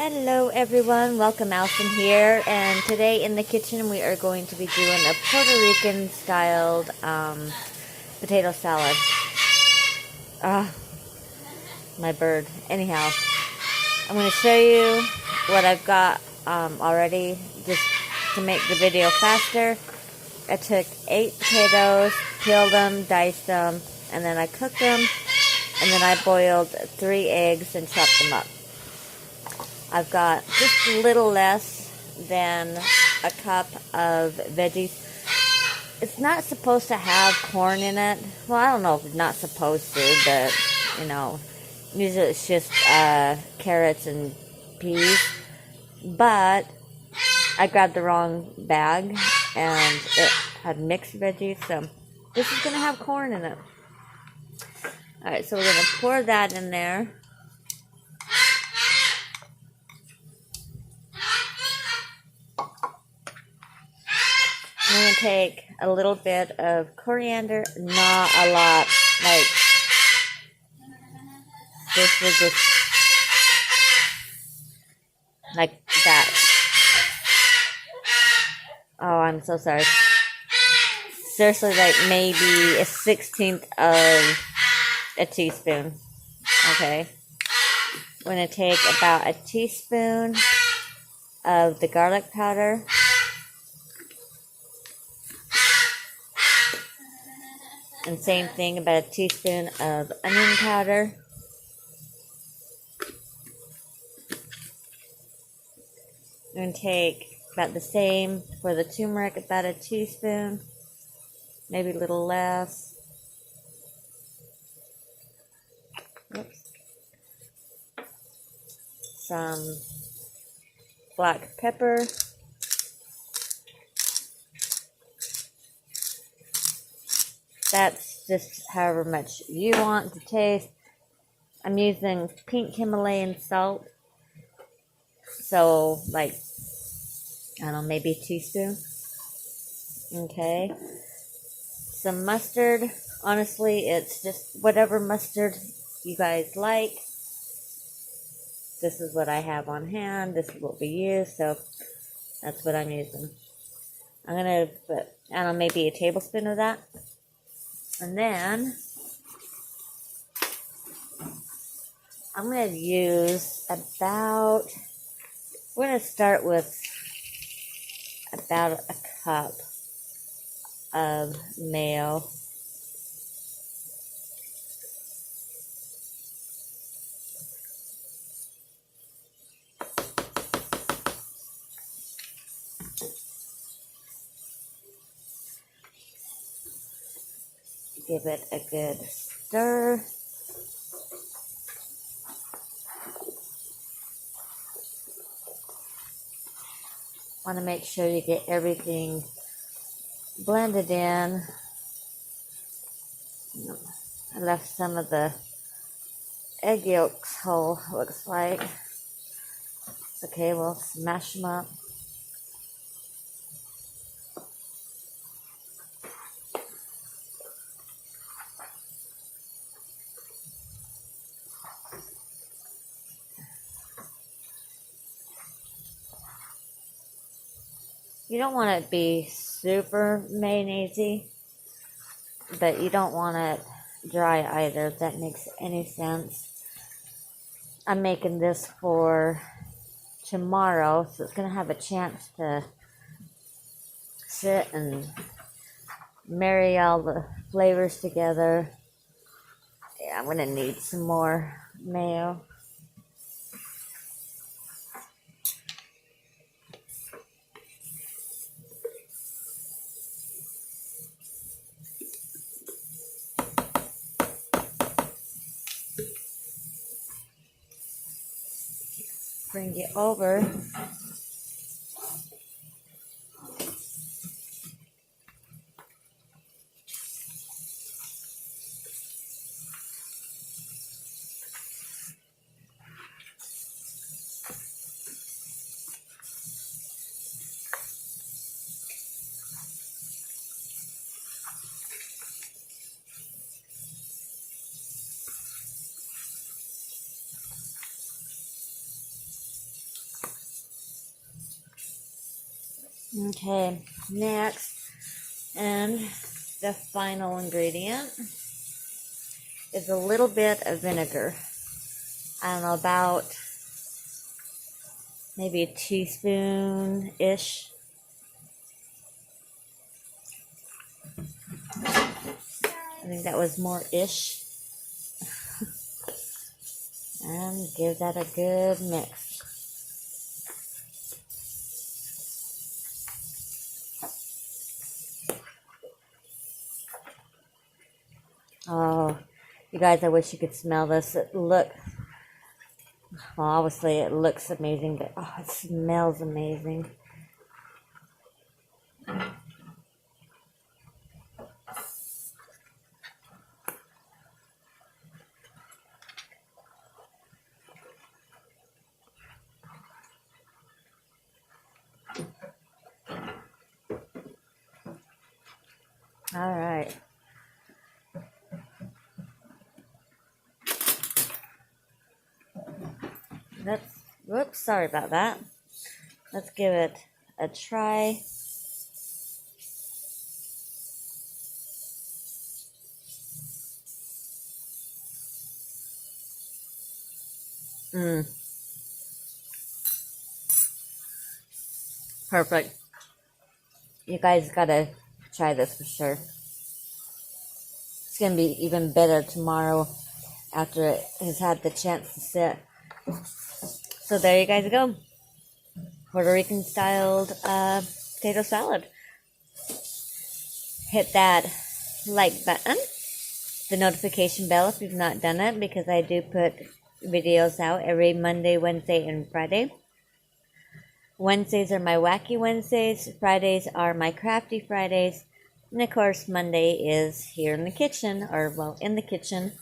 Hello everyone, welcome. Allison here, and today in the kitchen we are going to be doing a Puerto Rican styled potato salad. My bird. Anyhow, I'm going to show you what I've got already just to make the video faster. I took 8 potatoes, peeled them, diced them, and then I cooked them, and then I boiled 3 eggs and chopped them up. I've got just a little less than a cup of veggies. It's not supposed to have corn in it. Well, I don't know if it's not supposed to, but, you know, usually it's just carrots and peas. But I grabbed the wrong bag, and it had mixed veggies, so this is going to have corn in it. Alright, so we're going to pour that in there. I'm going to take a little bit of coriander, not a lot, like, this was just, like that. Oh, I'm so sorry. Seriously, like maybe a 1/16 of a teaspoon, okay? I'm going to take about a teaspoon of the garlic powder. And same thing, about a teaspoon of onion powder. I'm going to take about the same for the turmeric, about a teaspoon, maybe a little less. Oops. Some black pepper. That's just however much you want to taste. I'm using pink Himalayan salt. So, like, I don't know, maybe a teaspoon. Okay. Some mustard. Honestly, it's just whatever mustard you guys like. This is what I have on hand. This is what we use. So, that's what I'm using. I'm going to put, I don't know, maybe a tablespoon of that. And then I'm going to use about, we're going to start with about a cup of mayo. Give it a good stir. Want to make sure you get everything blended in. I left some of the egg yolks whole, looks like. It's okay, we'll smash them up. You don't want it to be super mayonnaise-y, but you don't want it dry either, if that makes any sense. I'm making this for tomorrow, so it's going to have a chance to sit and marry all the flavors together. Yeah, I'm going to need some more mayo. Bring it over. Okay, next, and the final ingredient is a little bit of vinegar. I don't know, about maybe a teaspoon-ish. I think that was more-ish. And give that a good mix. Oh, you guys, I wish you could smell this. Well, obviously it looks amazing, but oh, it smells amazing. All right. Whoops, sorry about that. Let's give it a try. Perfect. You guys gotta try this for sure. It's gonna be even better tomorrow after it has had the chance to sit. So there you guys go. Puerto Rican styled potato salad. Hit that like button, the notification bell if you've not done it, because I do put videos out every Monday, Wednesday, and Friday. Wednesdays are my wacky Wednesdays, Fridays are my crafty Fridays, and of course Monday is here in the kitchen, or well, in the kitchen.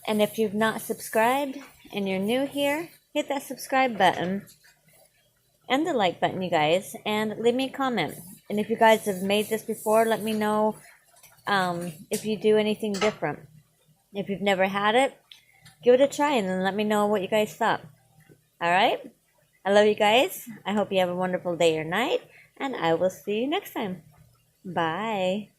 And if you've not subscribed and you're new here, hit that subscribe button and the like button, you guys, and leave me a comment. And if you guys have made this before, let me know if you do anything different. If you've never had it, give it a try and then let me know what you guys thought. Alright? I love you guys. I hope you have a wonderful day or night, and I will see you next time. Bye.